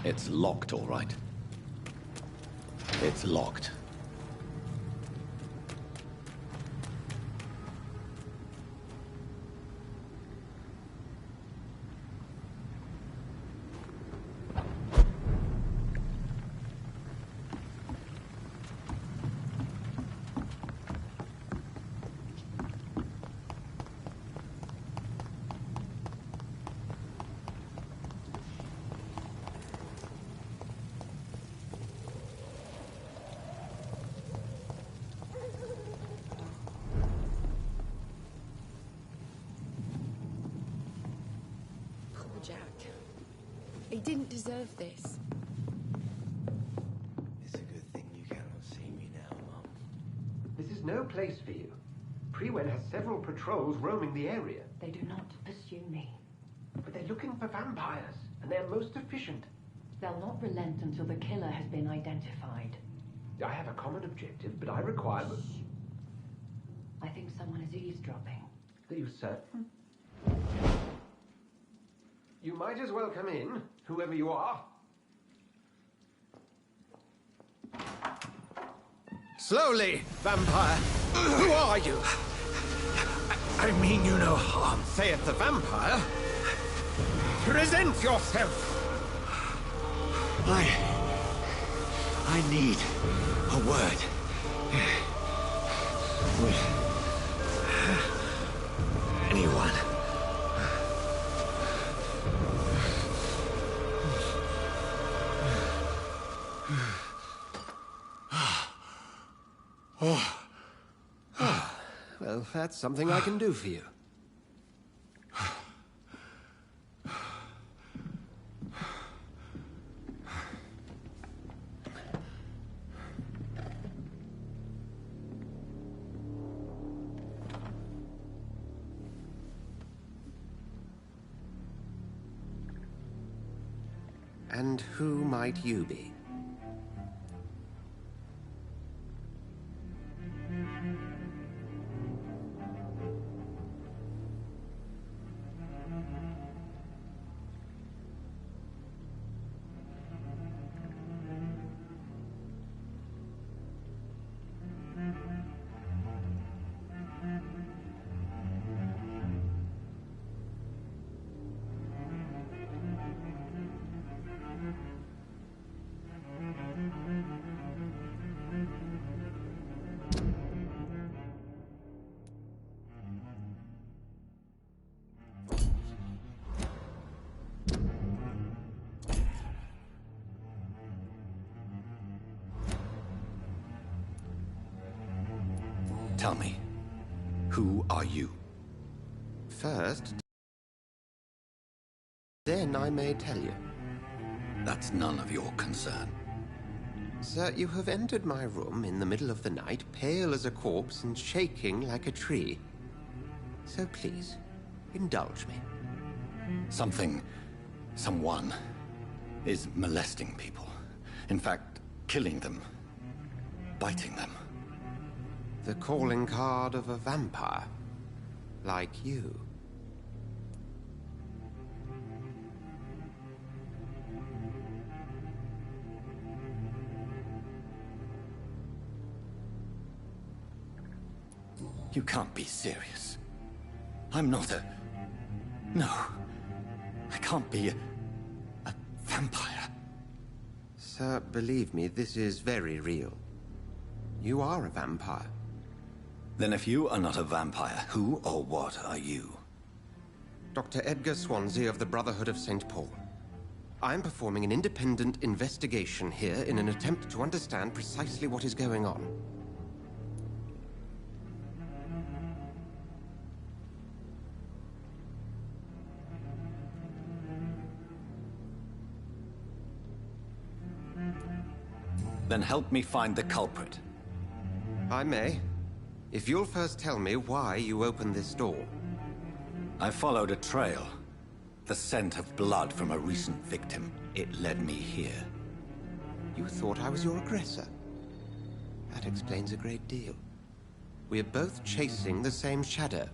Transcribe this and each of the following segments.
It's locked, all right. It's locked. He didn't deserve this. It's a good thing you cannot see me now, Mum. This is no place for you. Prewen has several patrols roaming the area. They do not pursue me. But they're looking for vampires, and they're most efficient. They'll not relent until the killer has been identified. I have a common objective, but I require... I think someone is eavesdropping. Are you certain? You might as well come in, whoever you are. Slowly, vampire! Who are you? I mean you no harm, saith the vampire. Present yourself! I need a word. With anyone. Well, that's something I can do for you. And who might you be? Tell me, who are you? First, then I may tell you. That's none of your concern. Sir, you have entered my room in the middle of the night, pale as a corpse and shaking like a tree. So please, indulge me. Someone is molesting people. In fact, killing them. Biting them. The calling card of a vampire, like you. You can't be serious. I'm not a... No. I can't be a vampire. Sir, believe me, this is very real. You are a vampire. Then if you are not a vampire, who or what are you? Dr. Edgar Swansea of the Brotherhood of St. Paul. I'm performing an independent investigation here in an attempt to understand precisely what is going on. Then help me find the culprit. I may. If you'll first tell me why you opened this door. I followed a trail. The scent of blood from a recent victim. It led me here. You thought I was your aggressor. That explains a great deal. We are both chasing the same shadow.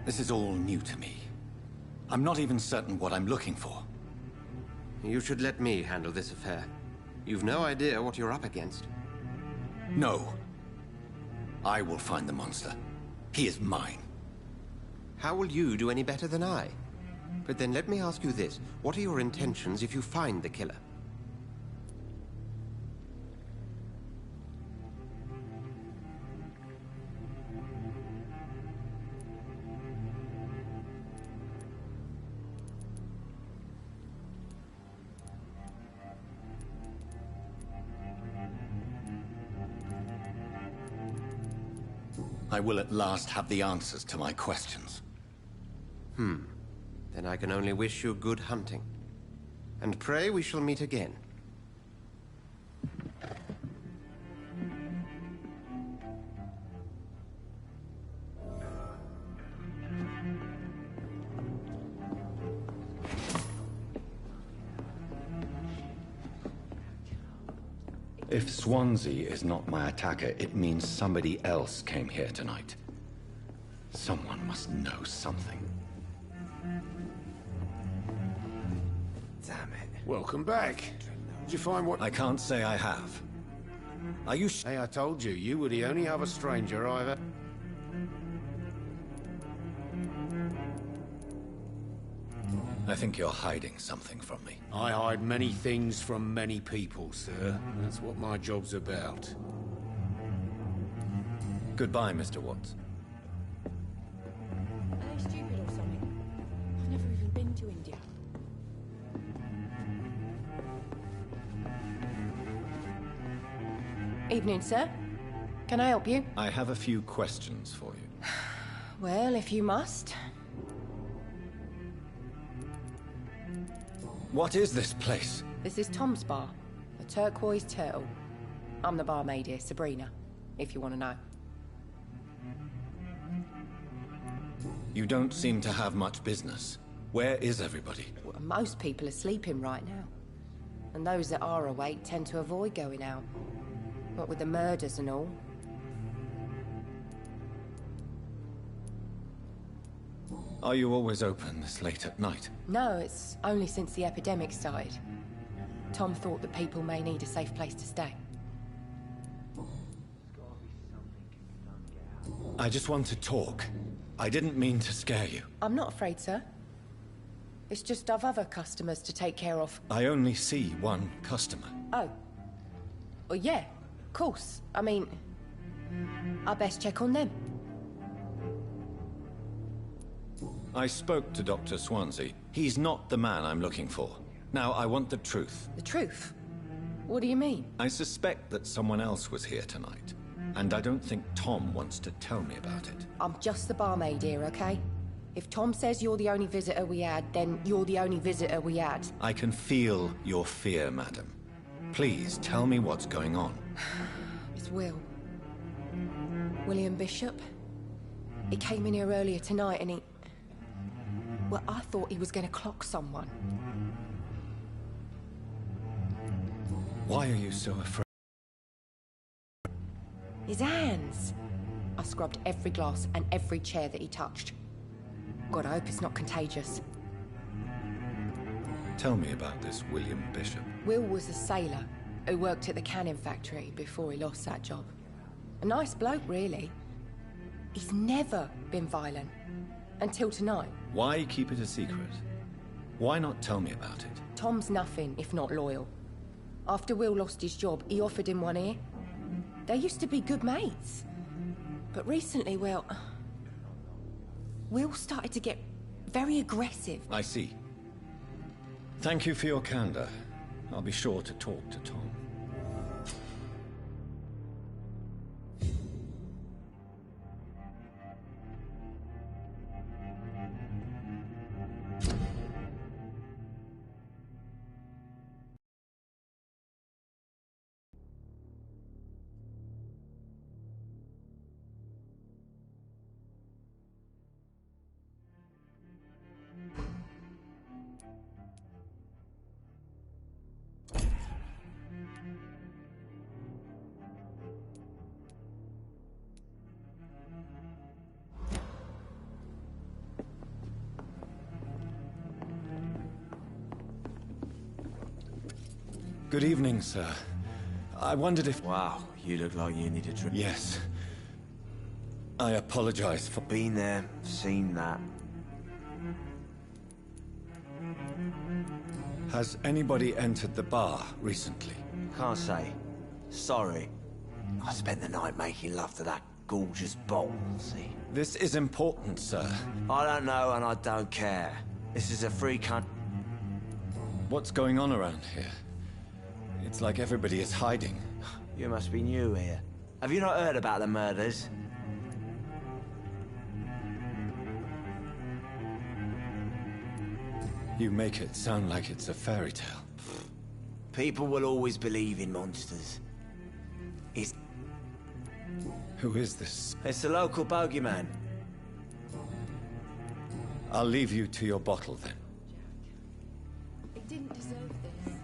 This is all new to me. I'm not even certain what I'm looking for. You should let me handle this affair. You've no idea what you're up against. No. I will find the monster. He is mine. How will you do any better than I? But then let me ask you this. What are your intentions if you find the killer? I will at last have the answers to my questions. Then I can only wish you good hunting. And pray we shall meet again. If Swansea is not my attacker, it means somebody else came here tonight. Someone must know something. Damn it. Welcome back. Did you find what... I can't say I have. Are you Hey, I told you, you were the only other stranger I ever... I think you're hiding something from me. I hide many things from many people, sir. That's what my job's about. Goodbye, Mr. Watts. Are they stupid or something? I've never even been to India. Evening, sir. Can I help you? I have a few questions for you. Well, if you must. What is this place? This is Tom's bar, the Turquoise Turtle. I'm the barmaid here, Sabrina, if you want to know. You don't seem to have much business. Where is everybody? Well, most people are sleeping right now. And those that are awake tend to avoid going out. What with the murders and all. Are you always open this late at night? No, it's only since the epidemic started. Tom thought that people may need a safe place to stay. I just want to talk. I didn't mean to scare you. I'm not afraid, sir. It's just I've other customers to take care of. I only see one customer. Oh. Well, yeah, of course. I mean, I best check on them. I spoke to Dr. Swansea. He's not the man I'm looking for. Now, I want the truth. The truth? What do you mean? I suspect that someone else was here tonight. And I don't think Tom wants to tell me about it. I'm just the barmaid here, okay? If Tom says you're the only visitor we had, then you're the only visitor we had. I can feel your fear, madam. Please, tell me what's going on. It's Will. William Bishop. He came in here earlier tonight and he... Well, I thought he was going to clock someone. Why are you so afraid? His hands. I scrubbed every glass and every chair that he touched. God, I hope it's not contagious. Tell me about this William Bishop. Will was a sailor who worked at the canning factory before he lost that job. A nice bloke, really. He's never been violent. Until tonight. Why keep it a secret? Why not tell me about it? Tom's nothing if not loyal. After Will lost his job, he offered him one ear. They used to be good mates. But recently, well... Will started to get very aggressive. I see. Thank you for your candor. I'll be sure to talk to Tom. Good evening, sir. I wondered if... Wow, you look like you need a drink. Yes. I apologize for... Been there, seen that. Has anybody entered the bar recently? Can't say. Sorry. I spent the night making love to that gorgeous bowl, see? This is important, sir. I don't know and I don't care. This is a free country. What's going on around here? It's like everybody is hiding. You must be new here. Have you not heard about the murders? You make it sound like it's a fairy tale. People will always believe in monsters. Who is this? It's the local bogeyman. I'll leave you to your bottle then. It didn't deserve this.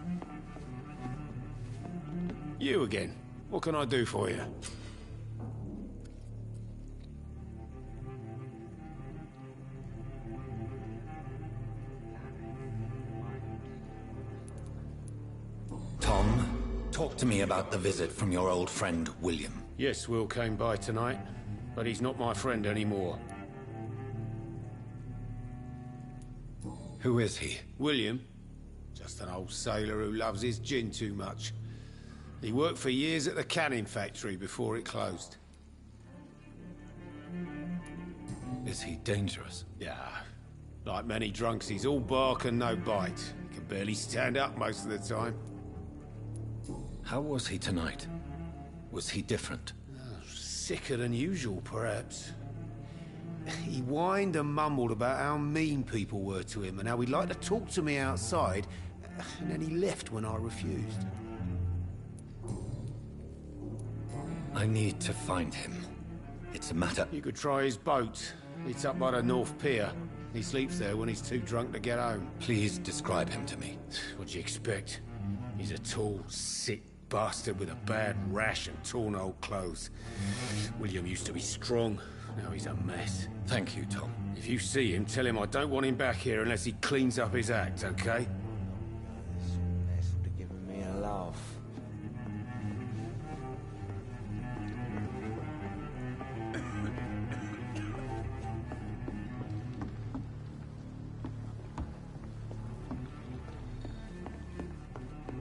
You again. What can I do for you? Tom, talk to me about the visit from your old friend, William. Yes, Will came by tonight, but he's not my friend anymore. Who is he? William? Just an old sailor who loves his gin too much. He worked for years at the canning factory before it closed. Is he dangerous? Yeah. Like many drunks, he's all bark and no bite. He can barely stand up most of the time. How was he tonight? Was he different? Sicker than usual, perhaps. He whined and mumbled about how mean people were to him and how he'd like to talk to me outside, and then he left when I refused. I need to find him. It's a matter... You could try his boat. It's up by the North Pier. He sleeps there when he's too drunk to get home. Please describe him to me. What'd you expect? He's a tall, sick bastard with a bad rash and torn old clothes. William used to be strong. Now he's a mess. Thank you, Tom. If you see him, tell him I don't want him back here unless he cleans up his act, okay? This mess would have given me a laugh.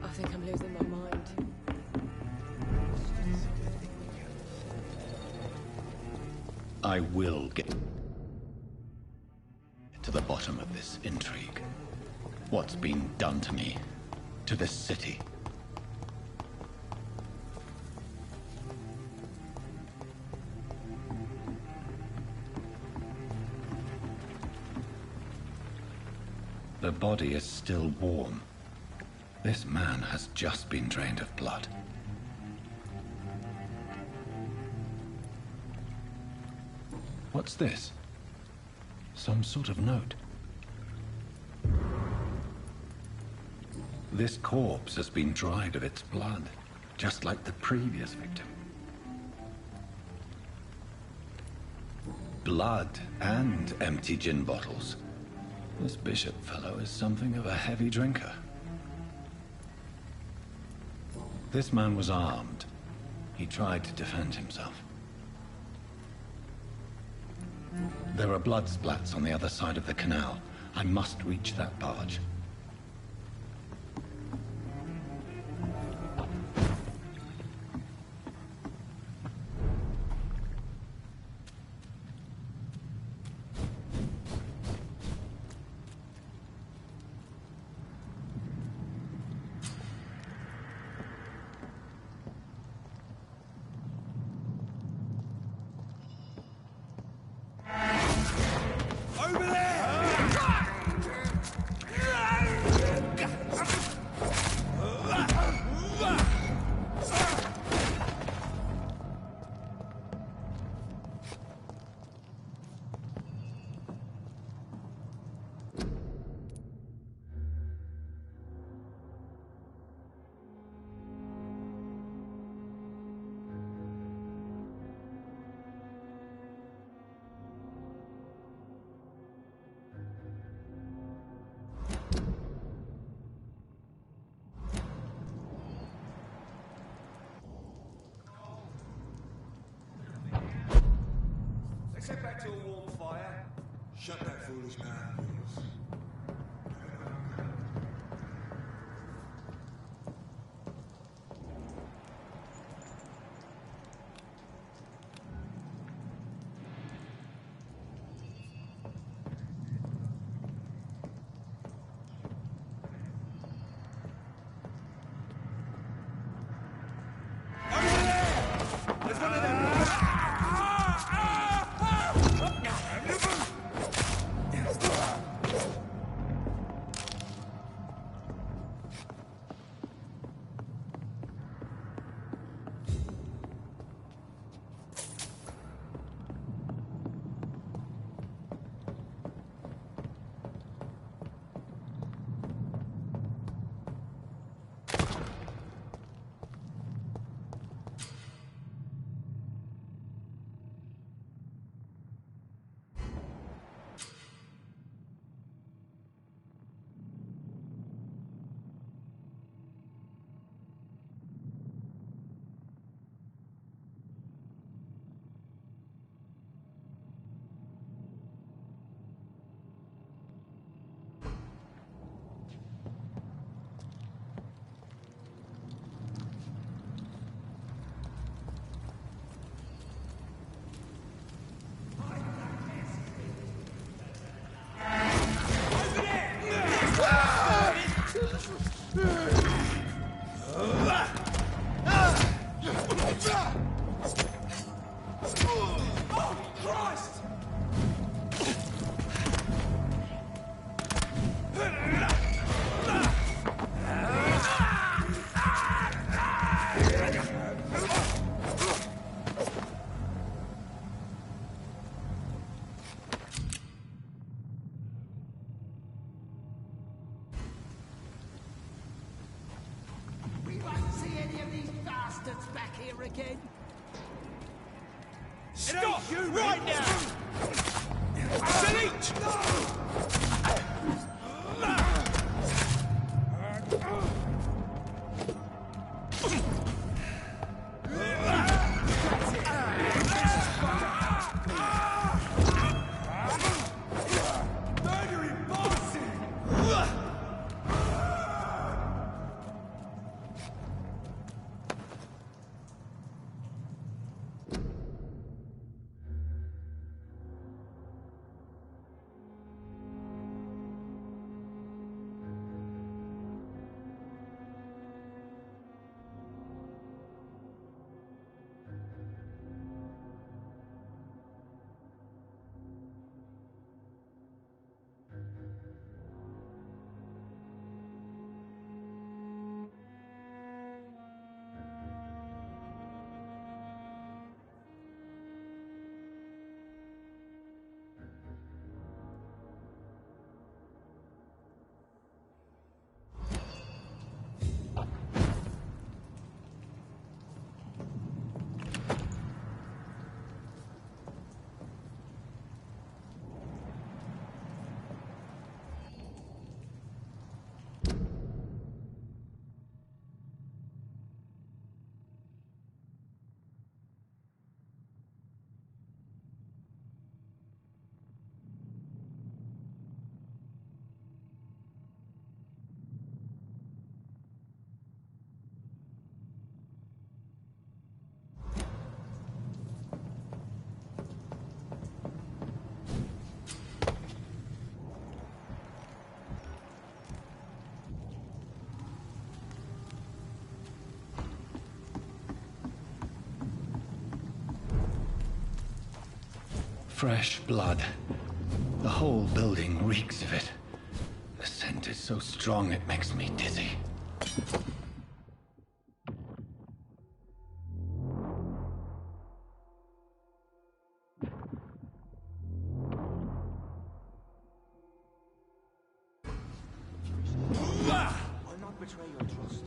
I think I'm losing my mind. I will get to the bottom of this intrigue. What's been done to me, to this city. The body is still warm. This man has just been drained of blood. What's this? Some sort of note. This corpse has been dried of its blood, just like the previous victim. Blood and empty gin bottles. This bishop fellow is something of a heavy drinker. This man was armed. He tried to defend himself. There are blood splats on the other side of the canal. I must reach that barge. Over there! Shut that foolish mouth, please. Stop! You right now! Delete! Fresh blood. The whole building reeks of it. The scent is so strong it makes me dizzy. I'll not betray your trust.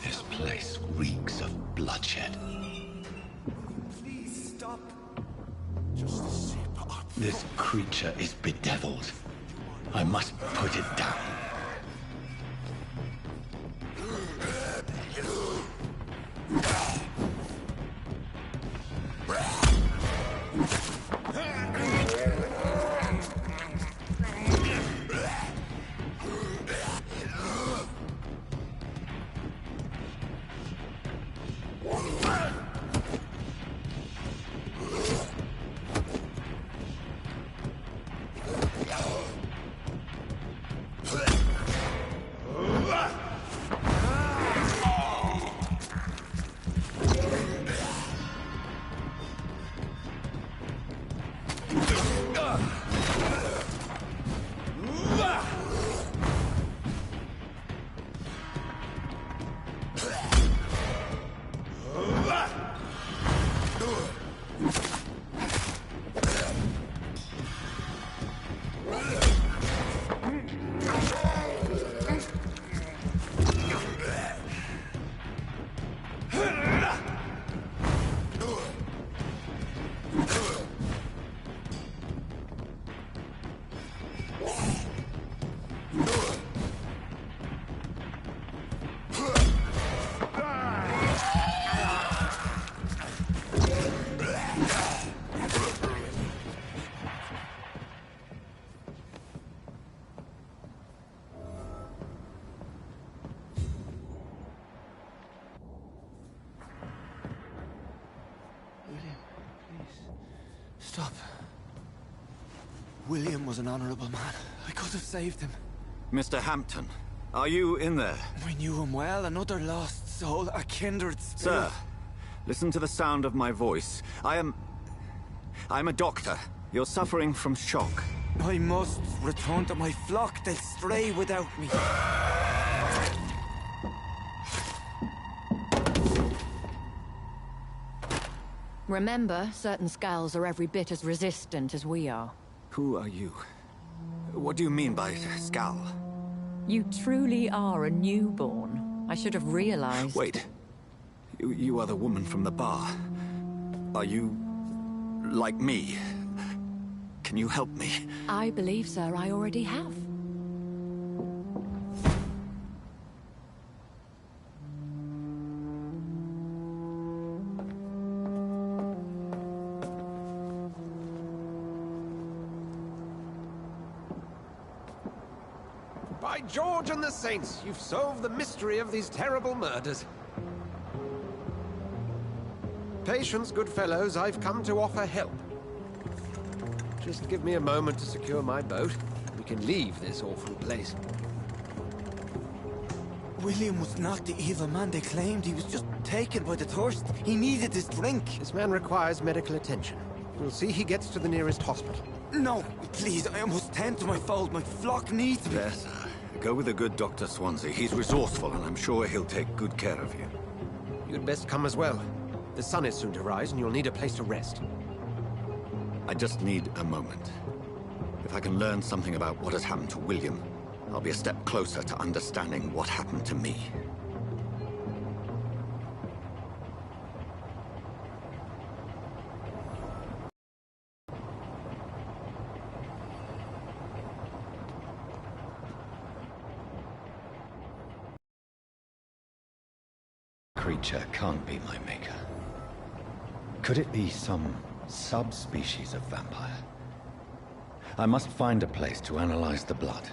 This place reeks of bloodshed. Please stop. Just a sip. This creature is bedeviled. I must put it down. Stop. William was an honorable man. I could have saved him. Mr. Hampton, are you in there? We knew him well, another lost soul, a kindred spirit. Sir, listen to the sound of my voice. I'm a doctor. You're suffering from shock. I must return to my flock. They'll stray without me. Remember, certain skulls are every bit as resistant as we are. Who are you? What do you mean by Skal? You truly are a newborn. I should have realized. Wait. You are the woman from the bar. Are you like me? Can you help me? I believe, sir, I already have. By George and the Saints, you've solved the mystery of these terrible murders. Patience, good fellows, I've come to offer help. Just give me a moment to secure my boat. We can leave this awful place. William was not the evil man they claimed. He was just taken by the thirst. He needed his drink. This man requires medical attention. We'll see he gets to the nearest hospital. No, please, I must tend to my fold. My flock needs me. Yes, sir. Go with the good Dr. Swansea. He's resourceful, and I'm sure he'll take good care of you. You'd best come as well. The sun is soon to rise, and you'll need a place to rest. I just need a moment. If I can learn something about what has happened to William, I'll be a step closer to understanding what happened to me. Creature can't be my maker. Could it be some subspecies of vampire? I must find a place to analyze the blood.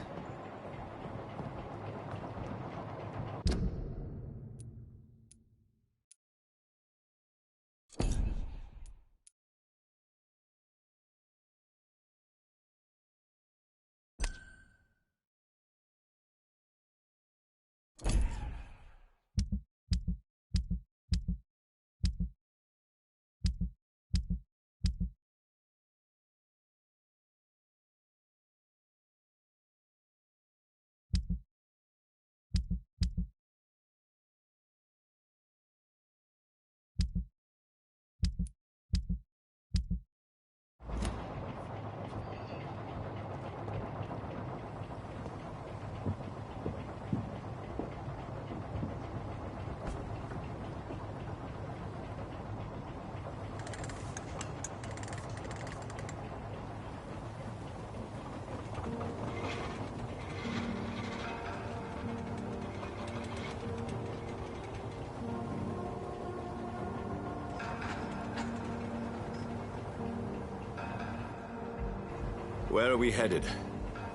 Where are we headed?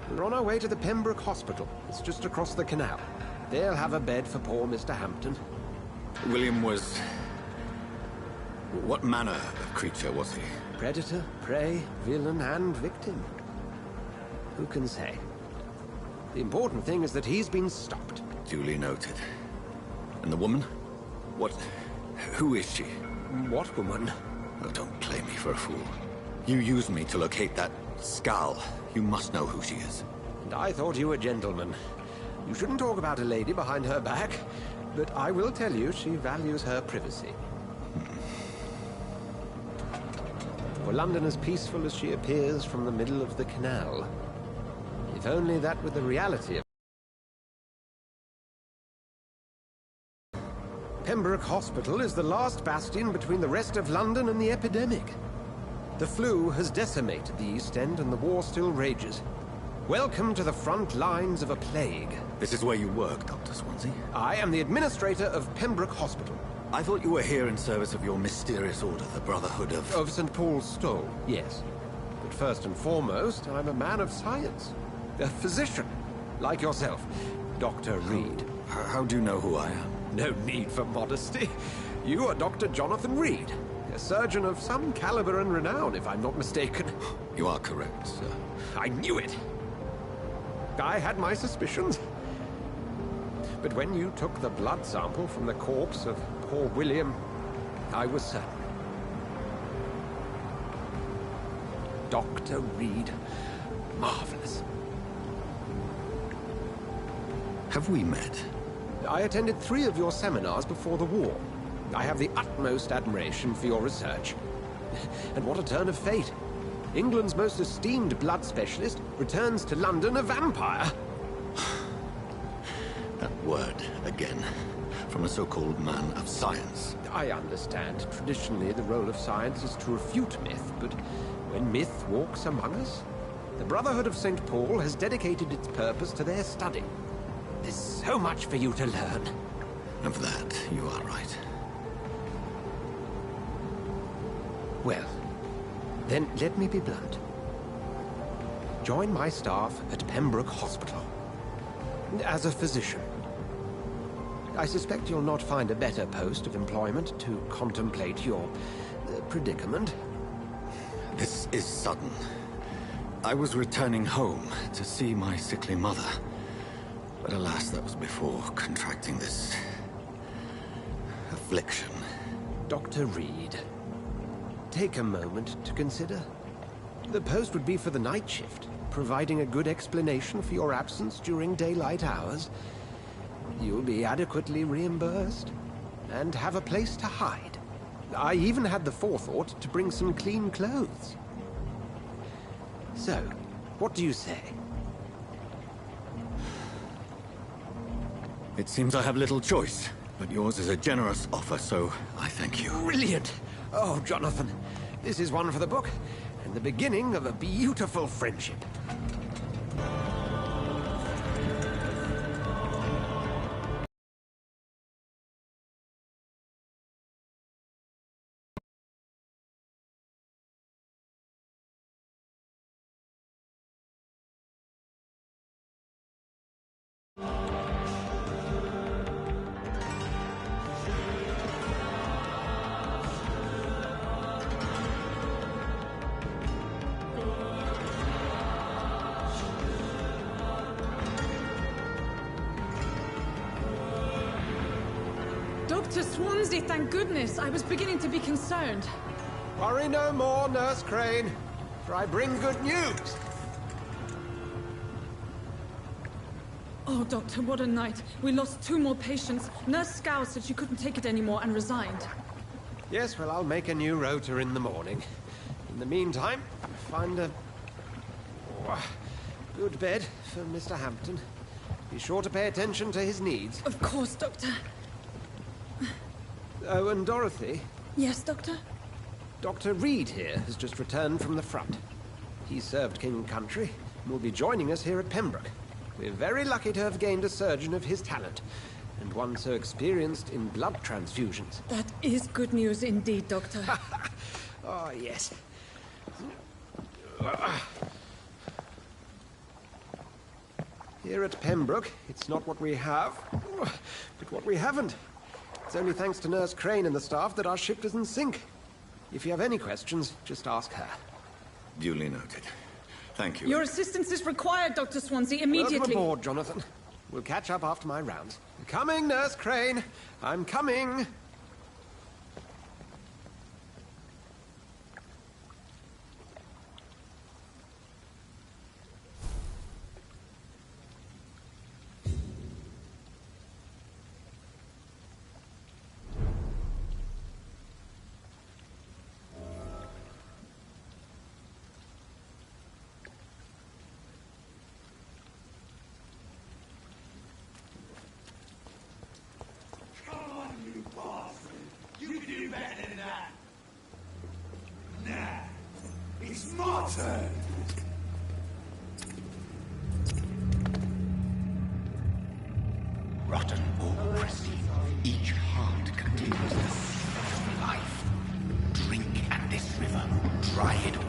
We're on our way to the Pembroke Hospital. It's just across the canal. They'll have a bed for poor Mr. Hampton. William was... What manner of creature was he? Predator, prey, villain, and victim. Who can say? The important thing is that he's been stopped. Duly noted. And the woman? What... Who is she? What woman? Oh, don't play me for a fool. You used me to locate that skull. You must know who she is. And I thought you a gentleman. You shouldn't talk about a lady behind her back, but I will tell you she values her privacy. For London as peaceful as she appears from the middle of the canal. If only that were the reality of... Pembroke Hospital is the last bastion between the rest of London and the epidemic. The flu has decimated the East End and the war still rages. Welcome to the front lines of a plague. This is where you work, Dr. Swansea? I am the administrator of Pembroke Hospital. I thought you were here in service of your mysterious order, the Brotherhood of... Of St. Paul's Stole, yes. But first and foremost, I'm a man of science. A physician, like yourself, Dr. Reed. How do you know who I am? No need for modesty. You are Dr. Jonathan Reed, a surgeon of some caliber and renown, if I'm not mistaken. You are correct, sir. I knew it. I had my suspicions. But when you took the blood sample from the corpse of poor William, I was certain. Dr. Reed. Marvelous. Have we met? I attended 3 of your seminars before the war. I have the utmost admiration for your research. And what a turn of fate. England's most esteemed blood specialist returns to London a vampire. That word, again, from a so-called man of science. I understand. Traditionally, the role of science is to refute myth, but when myth walks among us, the Brotherhood of St. Paul has dedicated its purpose to their study. There's so much for you to learn. Of that, you are right. Well, then let me be blunt. Join my staff at Pembroke Hospital. As a physician. I suspect you'll not find a better post of employment to contemplate your predicament. This is sudden. I was returning home to see my sickly mother. But alas, that was before contracting this... affliction. Dr. Reed, take a moment to consider. The post would be for the night shift, providing a good explanation for your absence during daylight hours. You'll be adequately reimbursed, and have a place to hide. I even had the forethought to bring some clean clothes. So, what do you say? It seems I have little choice, but yours is a generous offer, so I thank you. Brilliant! Oh, Jonathan, this is one for the book, and the beginning of a beautiful friendship. Dr. Swansea, thank goodness. I was beginning to be concerned. Worry no more, Nurse Crane, for I bring good news. Oh, Doctor, what a night. We lost 2 more patients. Nurse Scow said she couldn't take it anymore and resigned. Yes, well, I'll make a new rota in the morning. In the meantime, find a good bed for Mr. Hampton. Be sure to pay attention to his needs. Of course, Doctor. Oh, and Dorothy? Yes, Doctor? Dr. Reed here has just returned from the front. He served King and Country and will be joining us here at Pembroke. We're very lucky to have gained a surgeon of his talent, and one so experienced in blood transfusions. That is good news indeed, Doctor. Oh, yes. Here at Pembroke, it's not what we have, but what we haven't. It's only thanks to Nurse Crane and the staff that our ship doesn't sink. If you have any questions, just ask her. Duly noted. Thank you. Your assistance is required, Dr. Swansea, immediately. Welcome aboard, Jonathan. We'll catch up after my rounds. I'm coming, Nurse Crane. I'm coming. Rotten or pristine, each heart contains the seed of life. Drink at this river, try it all.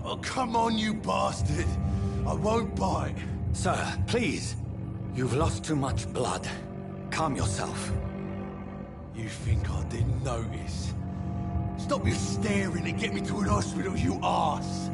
Oh, come on, you bastard! I won't bite. Sir, please. You've lost too much blood. Calm yourself. You think I didn't notice? Stop your staring and get me to an hospital, you arse!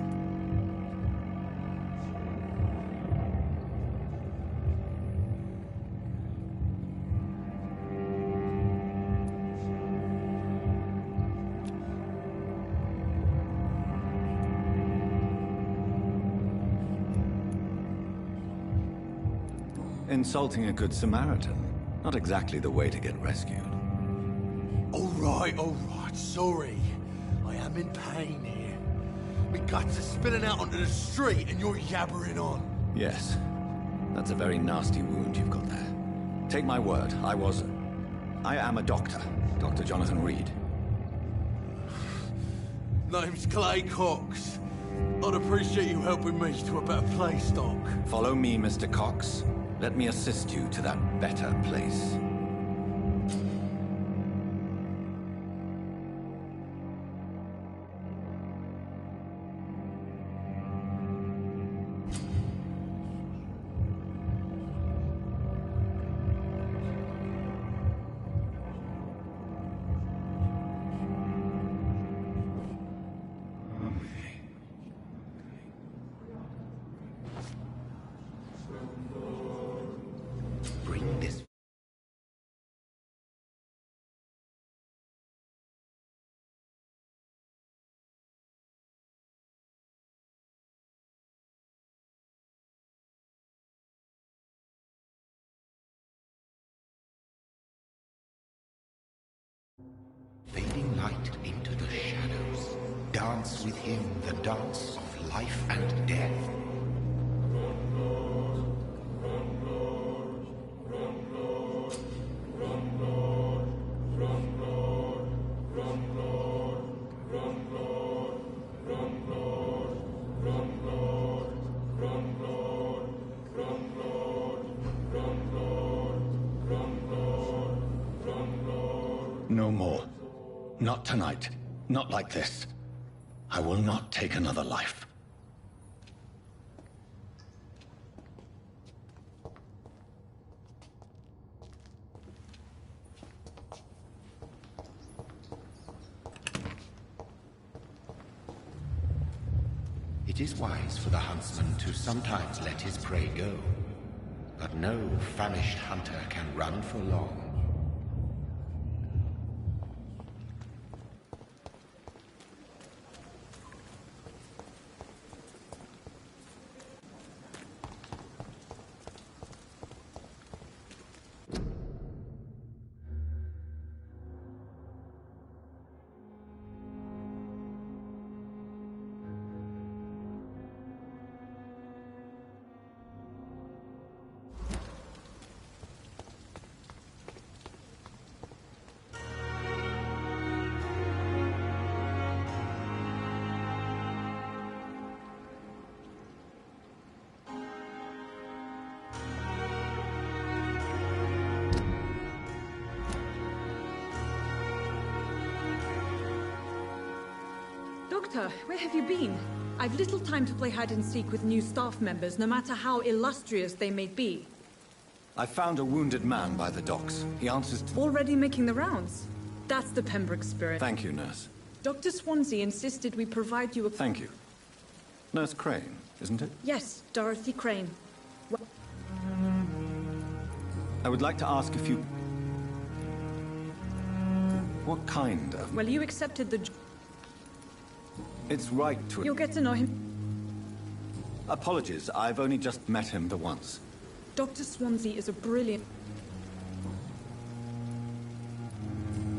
Insulting a good Samaritan. Not exactly the way to get rescued. All right, sorry. I am in pain here. My guts are spilling out onto the street and you're yabbering on. Yes. That's a very nasty wound you've got there. Take my word, I am a doctor. Dr. Jonathan Reed. Name's Clay Cox. I'd appreciate you helping me to a better place, Doc. Follow me, Mr. Cox. Let me assist you to that better place. Bring this. Fading light into the shadows. Dance with him the dance of life and death. No more. Not tonight. Not like this. I will not take another life. It is wise for the huntsman to sometimes let his prey go, but no famished hunter can run for long. Doctor, where have you been? I've little time to play hide-and-seek with new staff members, no matter how illustrious they may be. I found a wounded man by the docks. He answers to... Already making the rounds? That's the Pembroke spirit. Thank you, nurse. Dr. Swansea insisted we provide you a... Thank you. Nurse Crane, isn't it? Yes, Dorothy Crane. I would like to ask if you... What kind of... Well, you accepted the... It's right to... You'll get to know him. Apologies, I've only just met him the once. Dr. Swansea is a brilliant...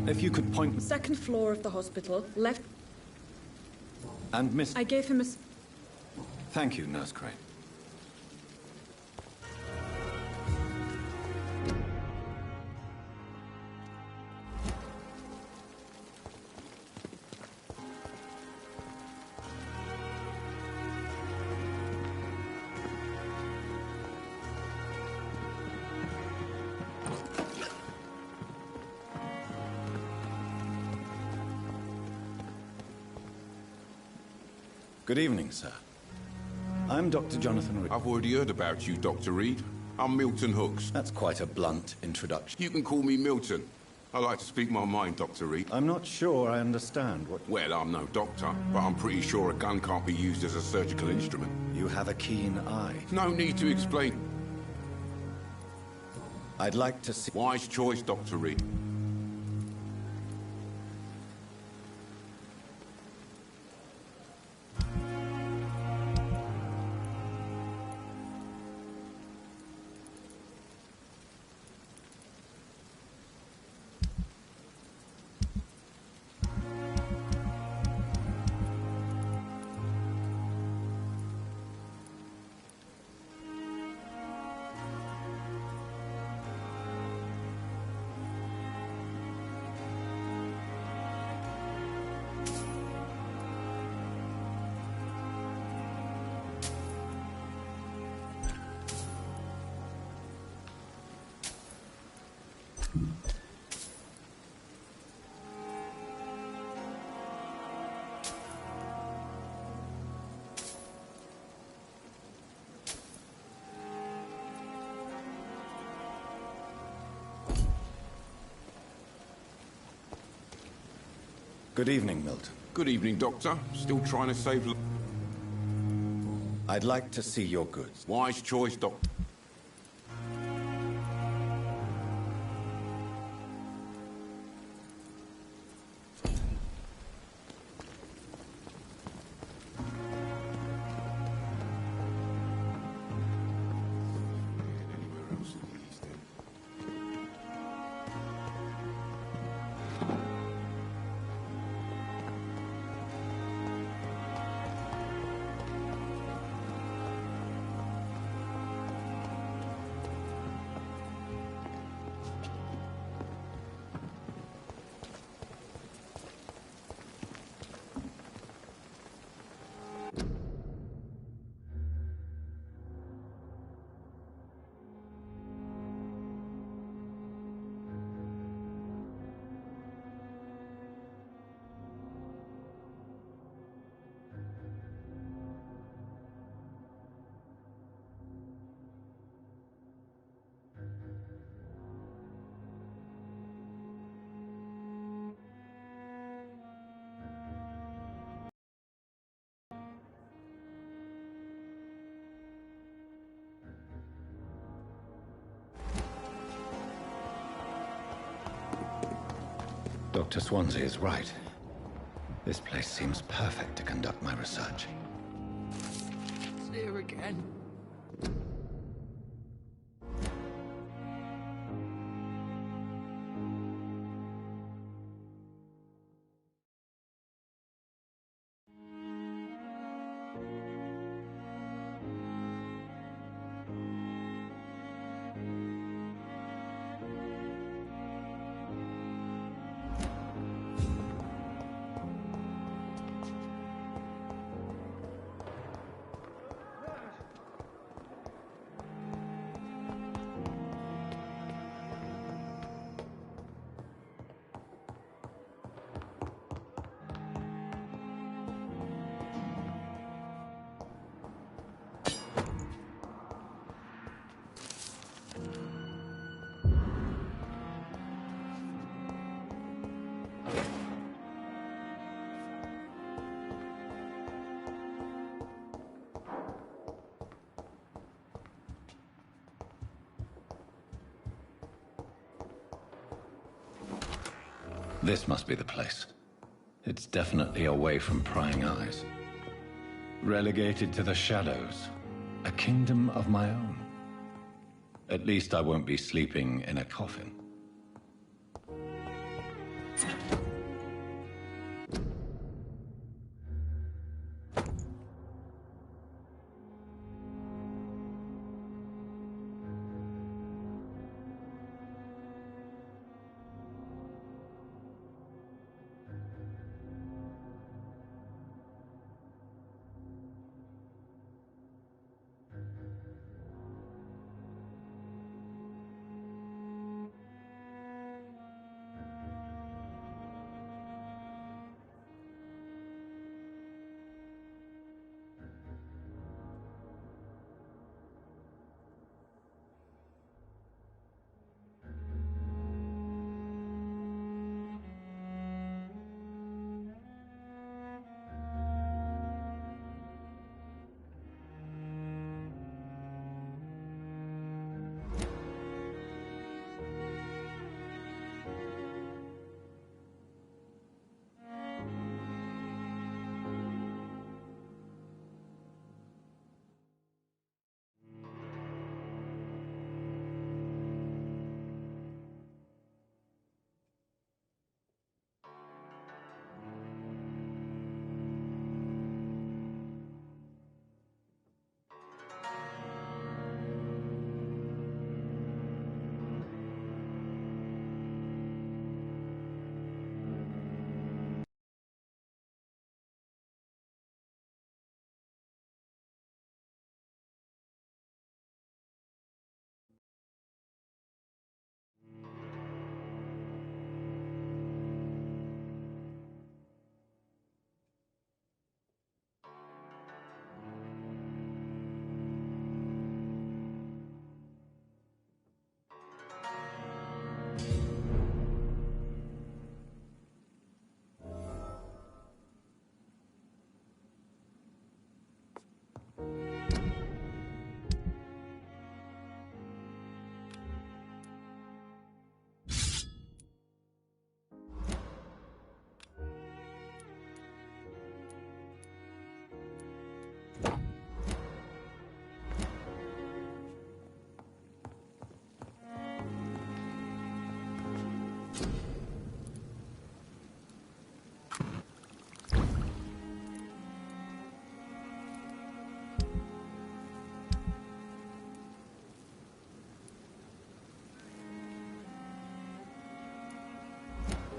If you could point... Second floor of the hospital, left... And Miss... I gave him a... Thank you, Nurse Crane. Good evening, sir. I'm Dr. Jonathan Reed. I've already heard about you, Dr. Reed. I'm Milton Hooks. That's quite a blunt introduction. You can call me Milton. I like to speak my mind, Dr. Reed. I'm not sure I understand what... Well, I'm no doctor, but I'm pretty sure a gun can't be used as a surgical instrument. You have a keen eye. No need to explain. I'd like to see... Wise choice, Dr. Reed. Good evening, Milton. Good evening, Doctor. Still trying to save... I'd like to see your goods. Wise choice, Doctor. Dr. Swansea is right. This place seems perfect to conduct my research. It's here again. This must be the place. It's definitely away from prying eyes. Relegated to the shadows. A kingdom of my own. At least I won't be sleeping in a coffin.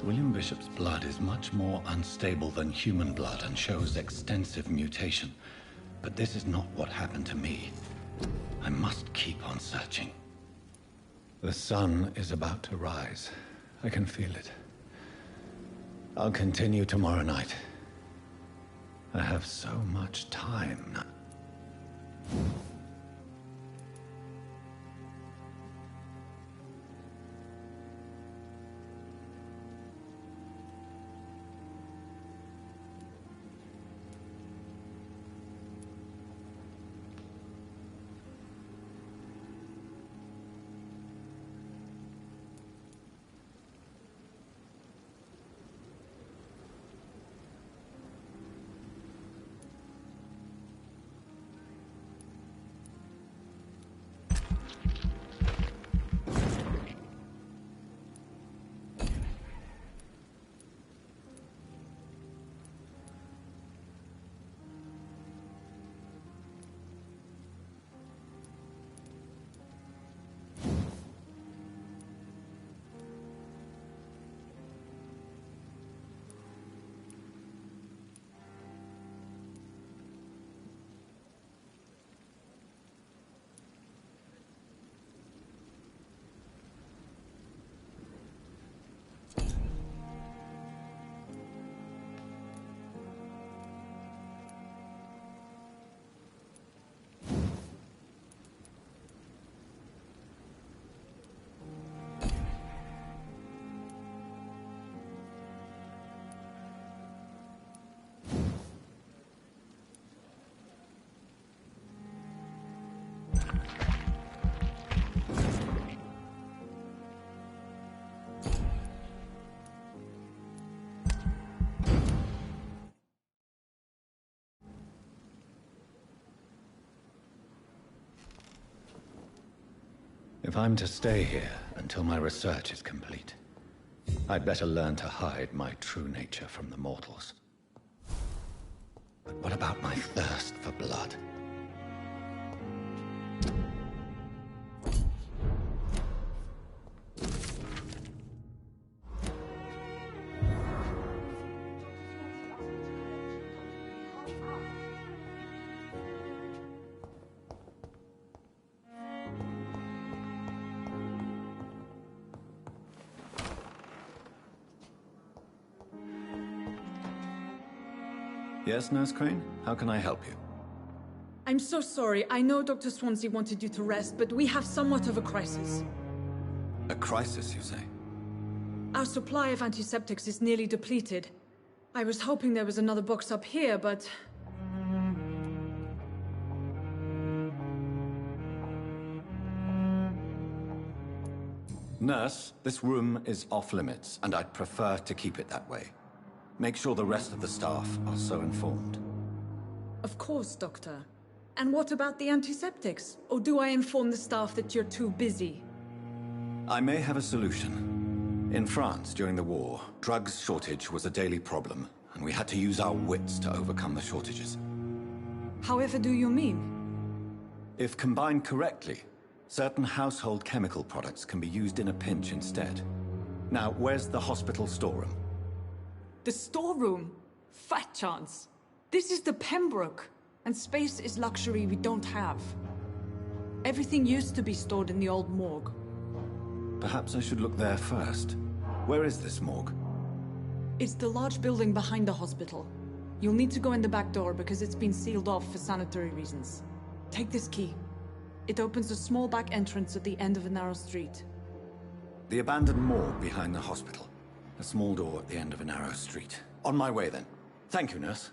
William Bishop's blood is much more unstable than human blood and shows extensive mutation. But this is not what happened to me. I must keep on searching. The sun is about to rise. I can feel it. I'll continue tomorrow night. I have so much time now. If I'm to stay here until my research is complete, I'd better learn to hide my true nature from the mortals. But what about my thirst for blood? Yes, Nurse Crane? How can I help you? I'm so sorry. I know Dr. Swansea wanted you to rest, but we have somewhat of a crisis. A crisis, you say? Our supply of antiseptics is nearly depleted. I was hoping there was another box up here, but... Nurse, this room is off limits, and I'd prefer to keep it that way. Make sure the rest of the staff are so informed. Of course, Doctor. And what about the antiseptics? Or do I inform the staff that you're too busy? I may have a solution. In France, during the war, drugs shortage was a daily problem, and we had to use our wits to overcome the shortages. However do you mean? If combined correctly, certain household chemical products can be used in a pinch instead. Now, where's the hospital storeroom? The storeroom? Fat chance. This is the Pembroke, and space is luxury we don't have. Everything used to be stored in the old morgue. Perhaps I should look there first. Where is this morgue? It's the large building behind the hospital. You'll need to go in the back door because it's been sealed off for sanitary reasons. Take this key. It opens a small back entrance at the end of a narrow street. The abandoned morgue behind the hospital. A small door at the end of a narrow street. On my way, then. Thank you, nurse.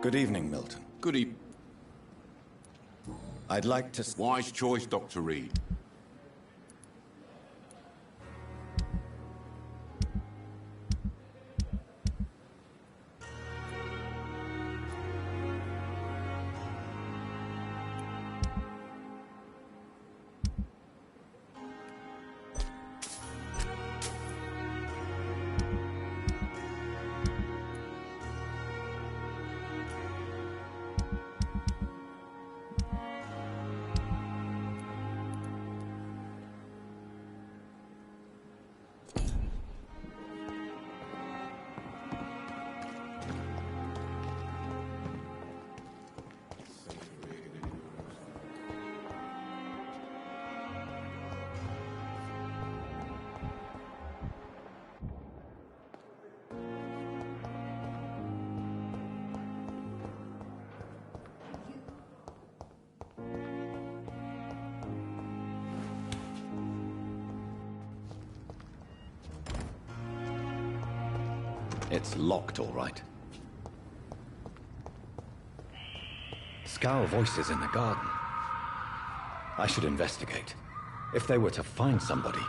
Good evening, Milton. Good evening. I'd like to... Wise choice, Dr. Reed. It's locked, all right. Scowl voices in the garden. I should investigate. If they were to find somebody...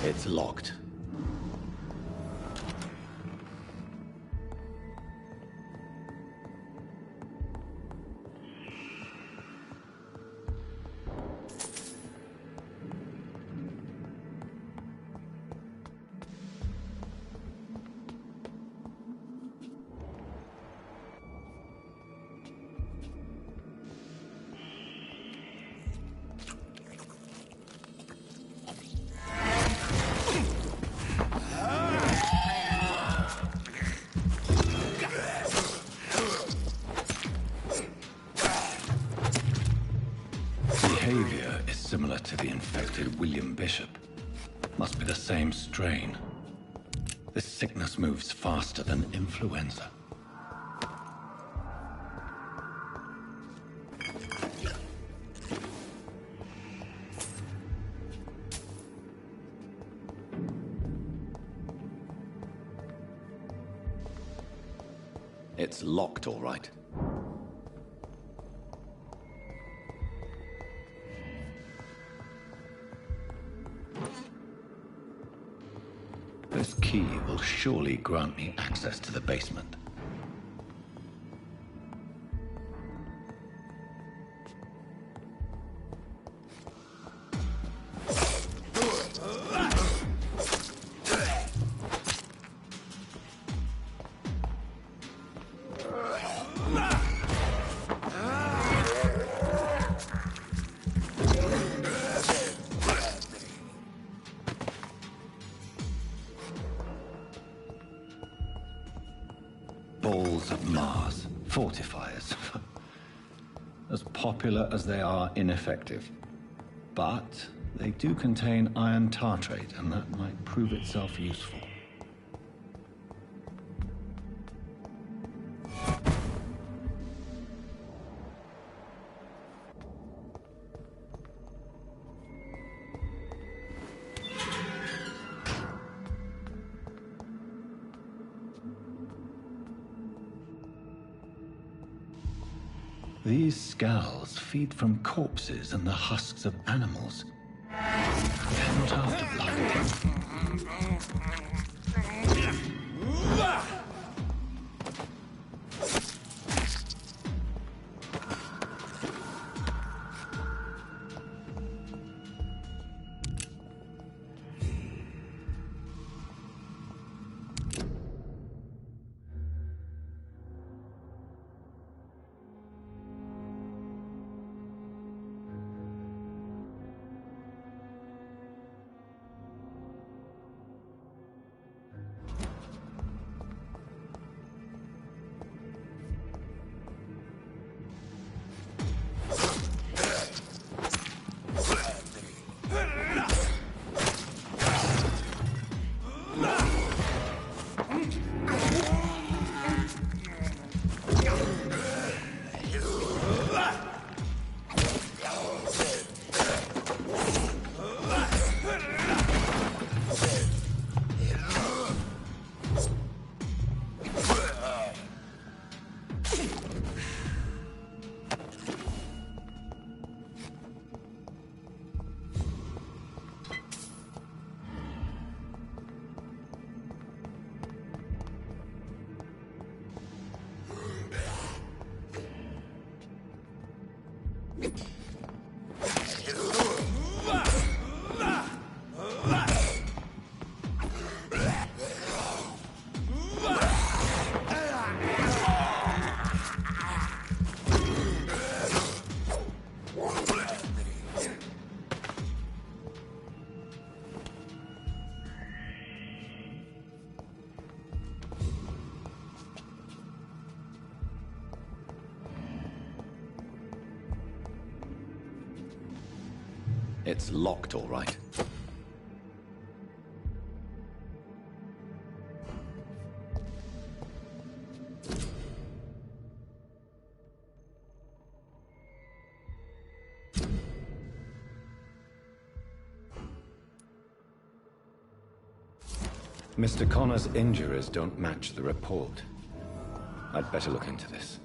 It's locked. Behavior is similar to the infected William Bishop. Must be the same strain. This sickness moves faster than influenza. It's locked, all right. This key will surely grant me access to the basement. Balls of Mars, fortifiers. As popular as they are ineffective. But they do contain iron tartrate, and that might prove itself useful. These skulls feed from corpses and the husks of animals. They're not after blood. It's locked, all right. Mr. Connor's injuries don't match the report. I'd better look into this.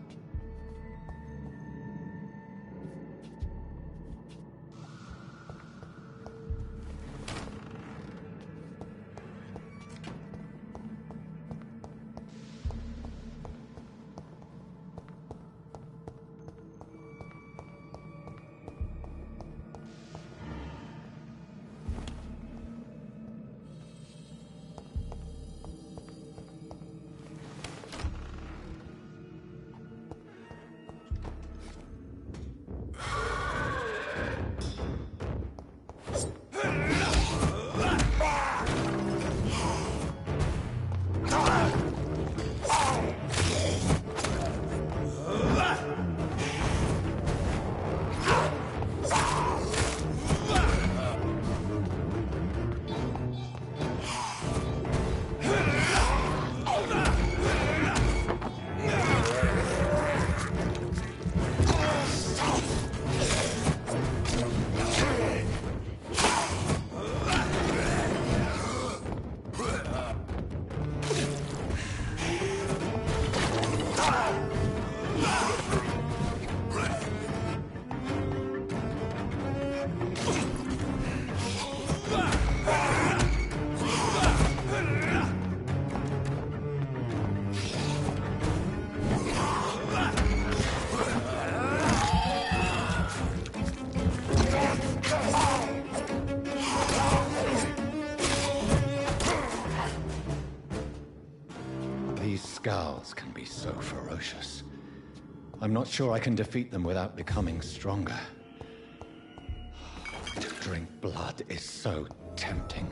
Skulls can be so ferocious. I'm not sure I can defeat them without becoming stronger. To drink blood is so tempting.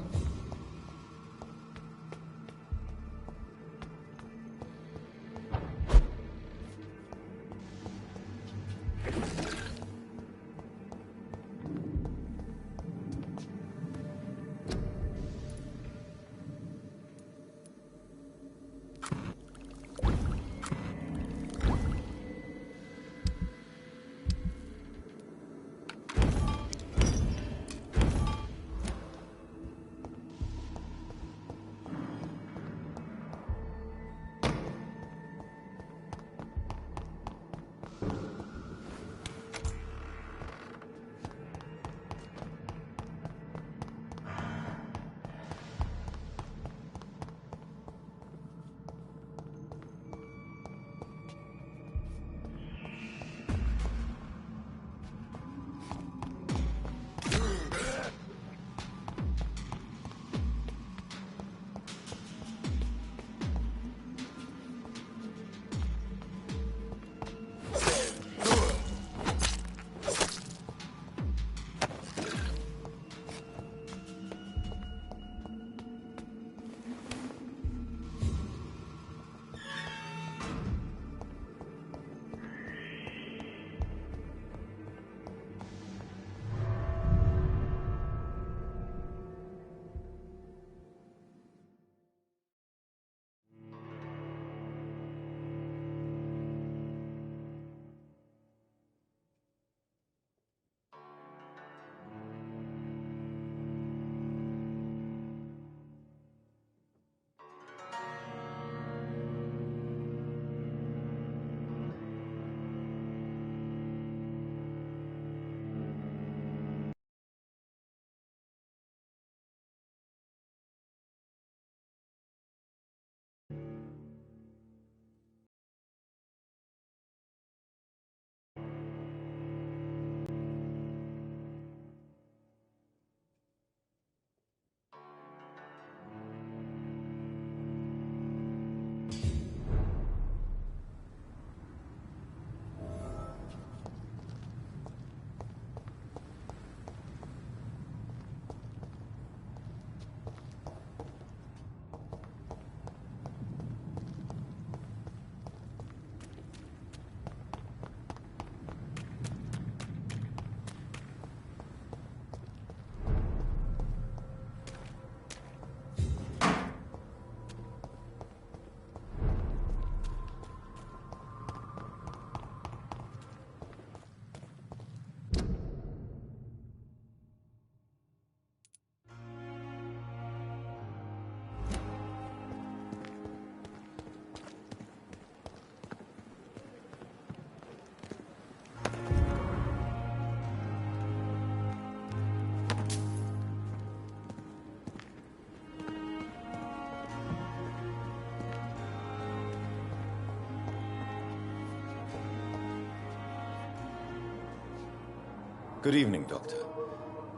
Good evening, Doctor.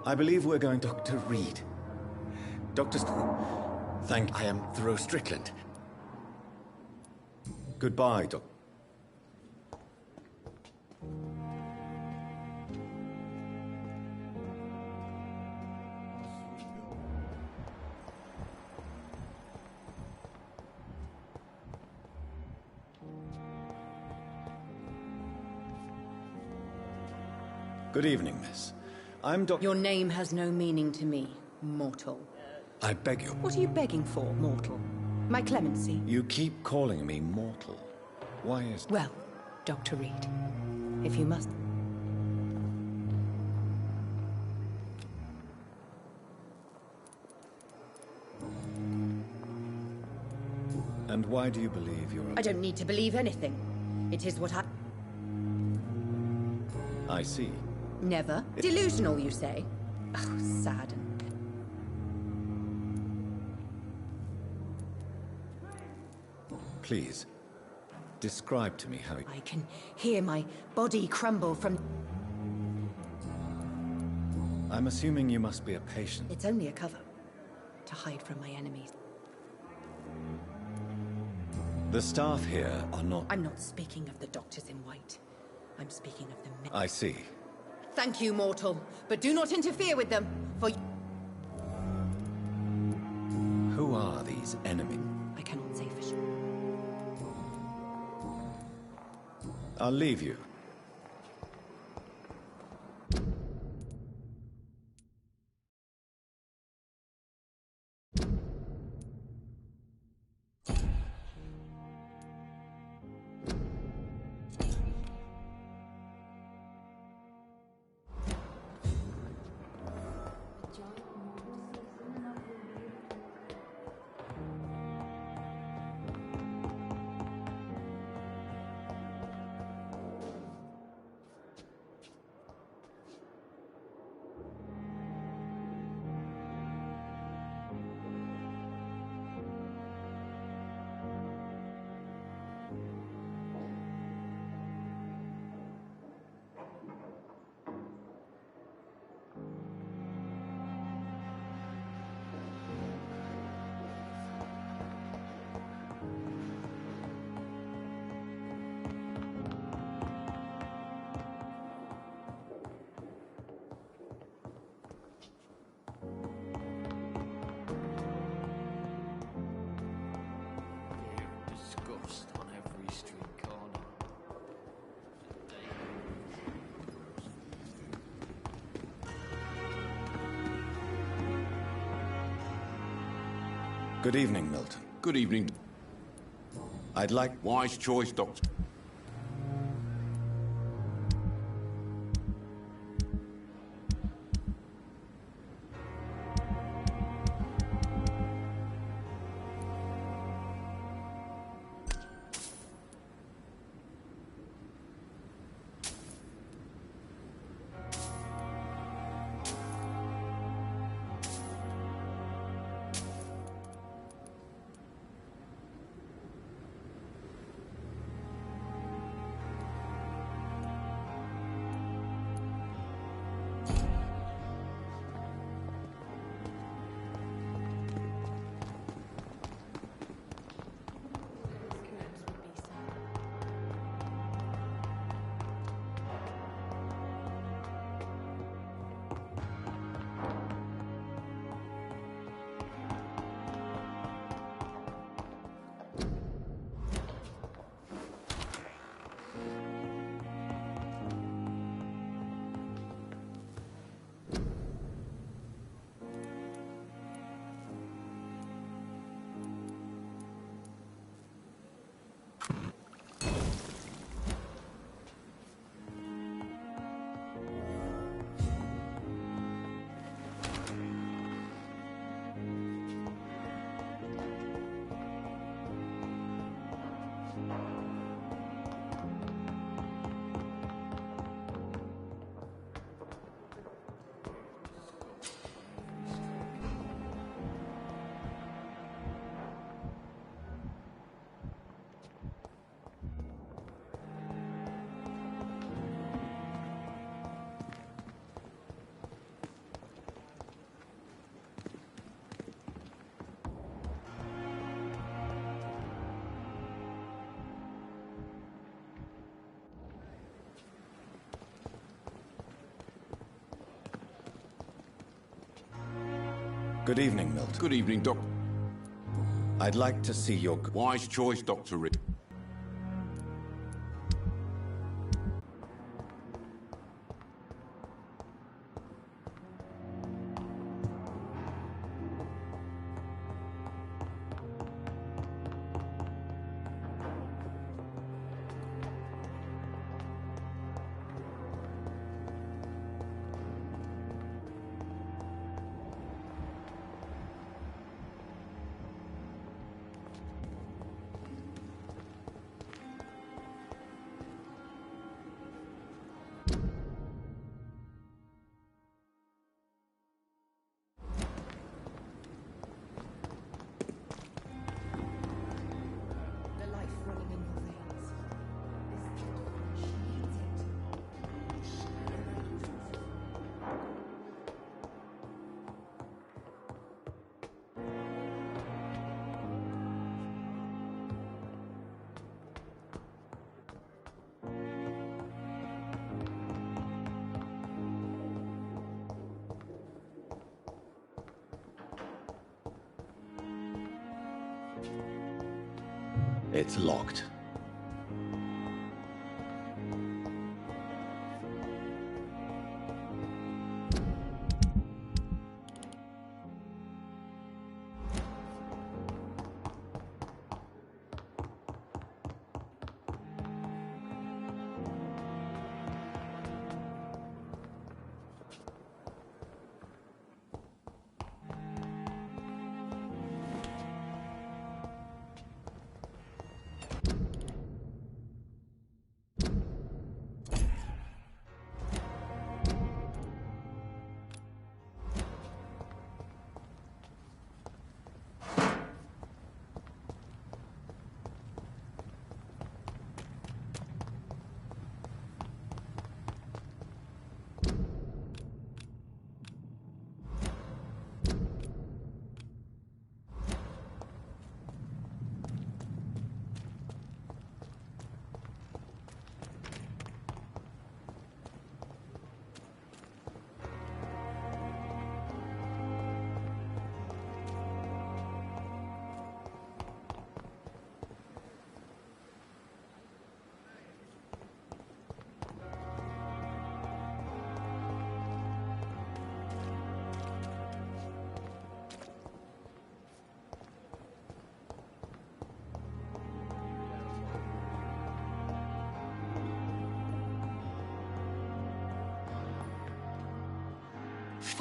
I believe we're going to... Dr. Reed. Dr. Thank... I am Thoreau Strickland. Goodbye, Doctor. Good evening, miss. I'm Dr... Your name has no meaning to me, mortal. I beg you. What are you begging for, mortal? My clemency? You keep calling me mortal. Why is... Well, Dr. Reed, if you must... And why do you believe you're... I don't need to believe anything. It is what I see. Never? Delusional, you say? Oh, sad. Please, describe to me how... I can hear my body crumble from... I'm assuming you must be a patient. It's only a cover. To hide from my enemies. The staff here are not... I'm not speaking of the doctors in white. I'm speaking of the men. I see. Thank you, mortal. But do not interfere with them, for... Who are these enemies? I cannot say for sure. I'll leave you. Good evening, Milton. Good evening. I'd like... Wise choice, Doctor. Good evening, Milton. Good evening, Doc. I'd like to see your... Wise choice, Dr. Rick. It's locked.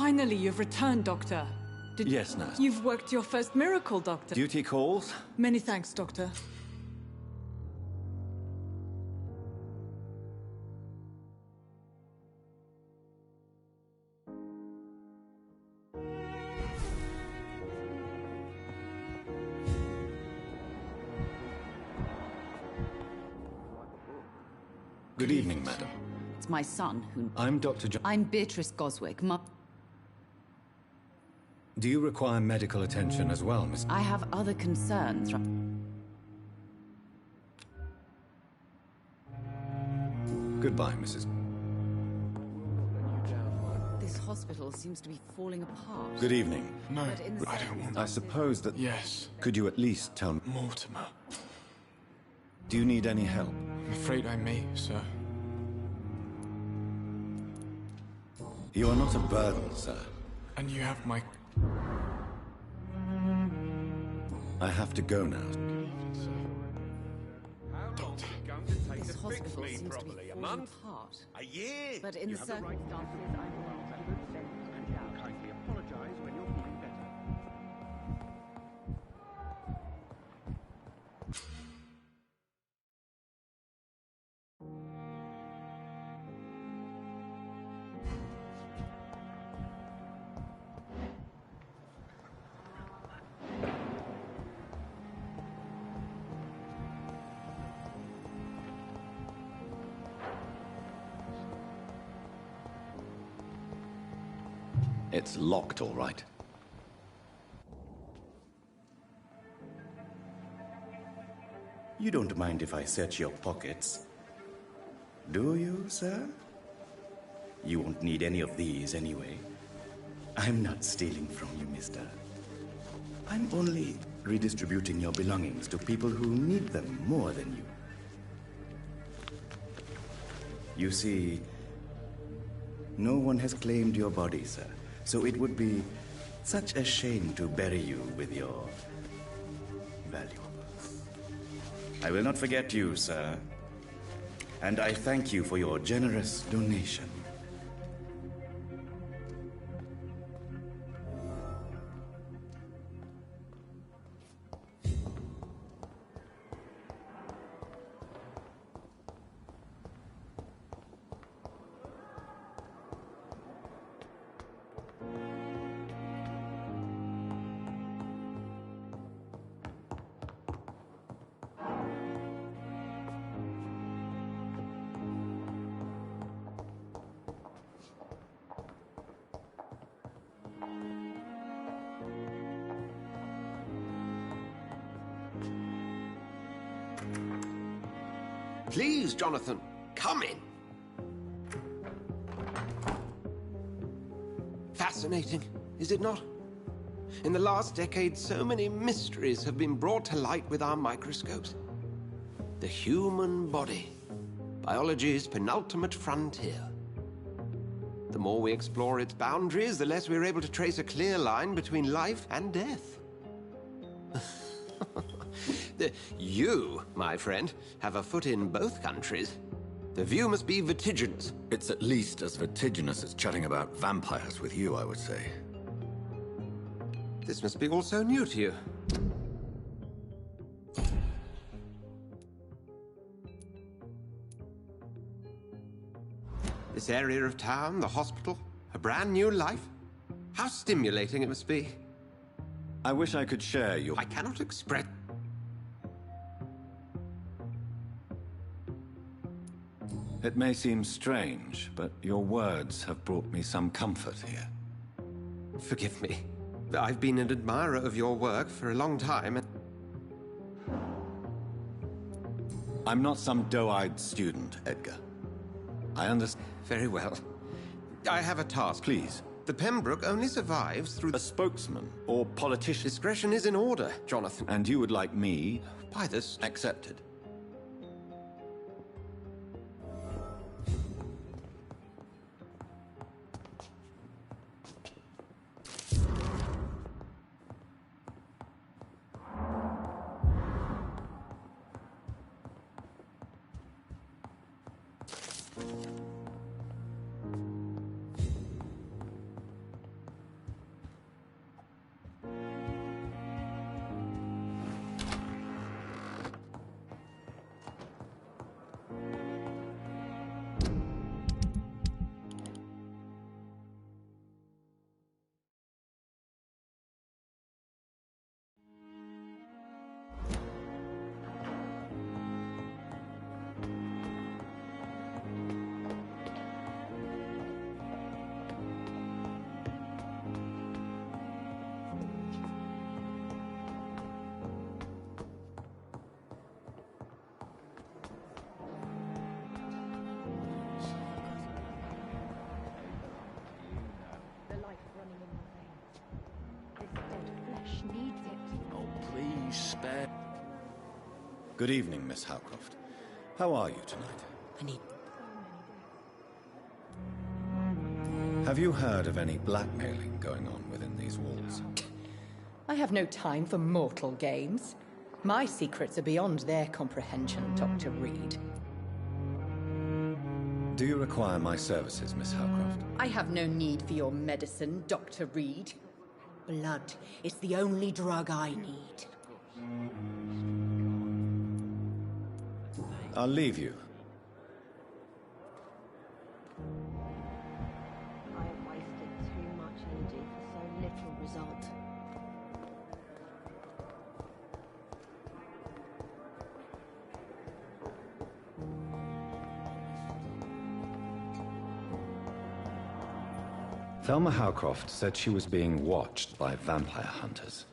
Finally, you've returned, Doctor. Yes, nurse. You've worked your first miracle, Doctor. Duty calls? Many thanks, Doctor. Good evening, madam. It's my son who... I'm Dr. John. I'm Beatrice Goswick. Do you require medical attention as well, Miss? I have other concerns. Goodbye, Mrs. This hospital seems to be falling apart. Good evening. No, I don't want... I suppose that... Yes. Could you at least tell me... Mortimer. Do you need any help? I'm afraid I may, sir. You are not a burden, sir. And you have my... I have to go now. Doctor. This hospital seems to be falling apart. A year? But in the circumstances, Kindly apologize when you're feeling better. It's locked, all right. You don't mind if I search your pockets, do you, sir? You won't need any of these anyway. I'm not stealing from you, mister. I'm only redistributing your belongings to people who need them more than you. You see, no one has claimed your body, sir, so it would be such a shame to bury you with your valuables. I will not forget you, sir, and I thank you for your generous donation. Please, Jonathan, come in. Fascinating, is it not? In the last decade, so many mysteries have been brought to light with our microscopes. The human body, biology's penultimate frontier. The more we explore its boundaries, the less we're able to trace a clear line between life and death. You, my friend, have a foot in both countries. The view must be vertiginous. It's at least as vertiginous as chatting about vampires with you, I would say. This must be all so new to you. This area of town, the hospital, a brand new life. How stimulating it must be. I wish I could share your... I cannot express... It may seem strange, but your words have brought me some comfort here. Forgive me. I've been an admirer of your work for a long time. I'm not some doe-eyed student, Edgar. I understand. Very well. I have a task. Please. The Pembroke only survives through... A spokesman or politician. Discretion is in order, Jonathan. And you would like me... By this... Accepted. Good evening, Miss Howcroft. How are you tonight? I need... Have you heard of any blackmailing going on within these walls? I have no time for mortal games. My secrets are beyond their comprehension, Dr. Reed. Do you require my services, Miss Howcroft? I have no need for your medicine, Dr. Reed. Blood is the only drug I need. I'll leave you. I have wasted too much energy for so little result. Thelma Howcroft said she was being watched by vampire hunters.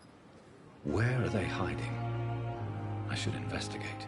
Where are they hiding? I should investigate.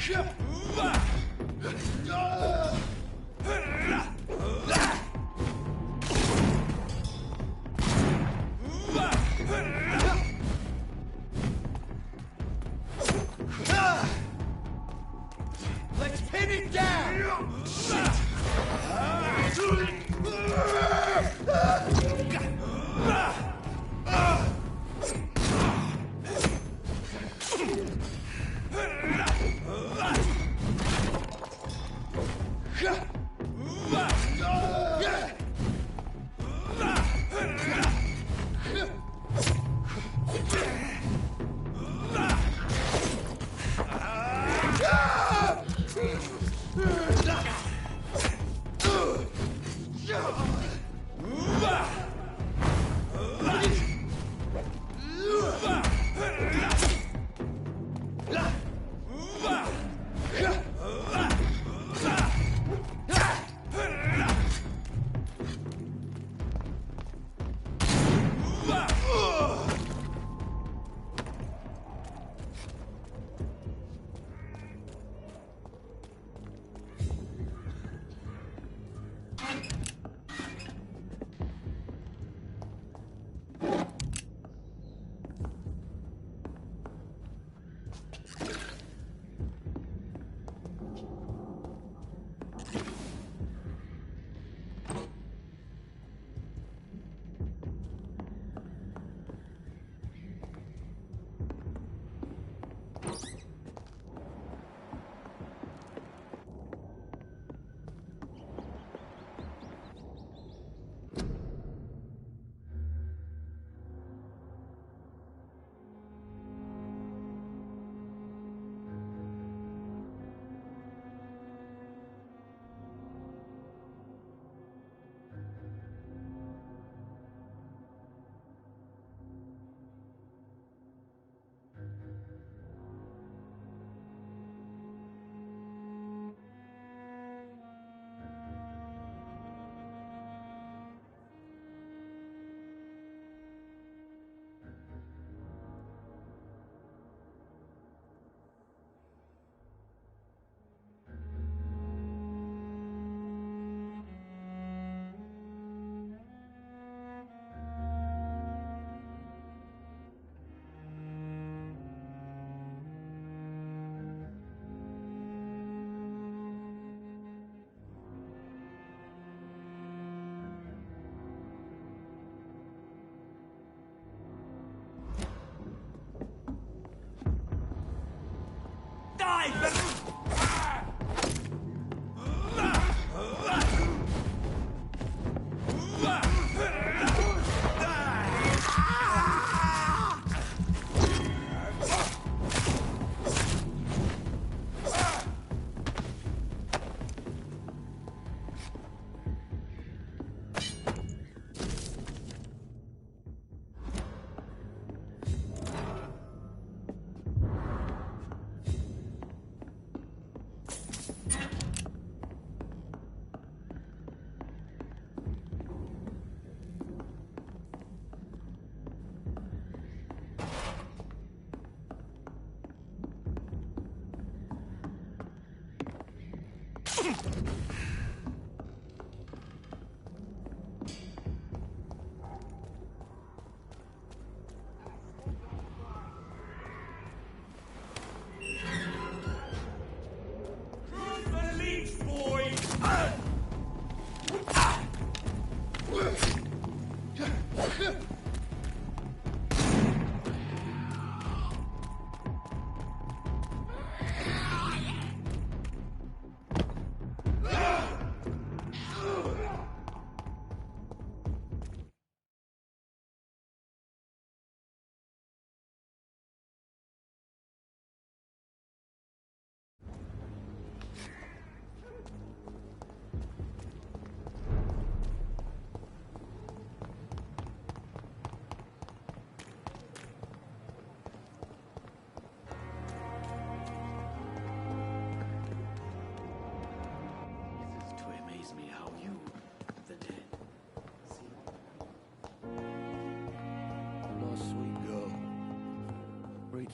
Let's pin it down!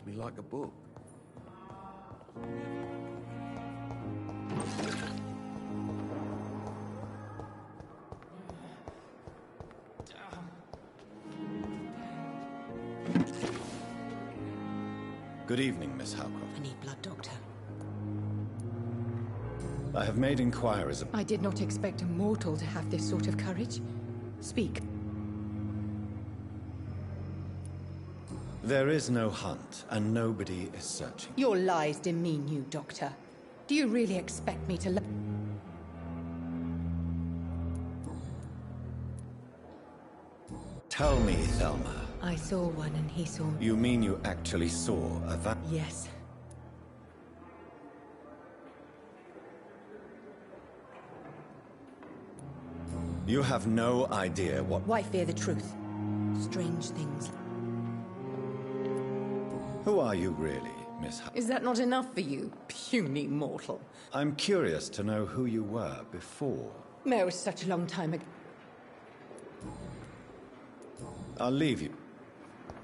Me like a book. Good evening, Miss Howcroft. I need blood, Doctor. I have made inquiries. I did not expect a mortal to have this sort of courage. Speak. There is no hunt, and nobody is searching. Your lies demean you, Doctor. Do you really expect me to Tell me, Thelma. I saw one and he saw me. You mean you actually saw a Yes. You have no idea what... Why fear the truth? Strange things. Who are you really, Miss Is that not enough for you, puny mortal? I'm curious to know who you were before. It was such a long time ago. I'll leave you.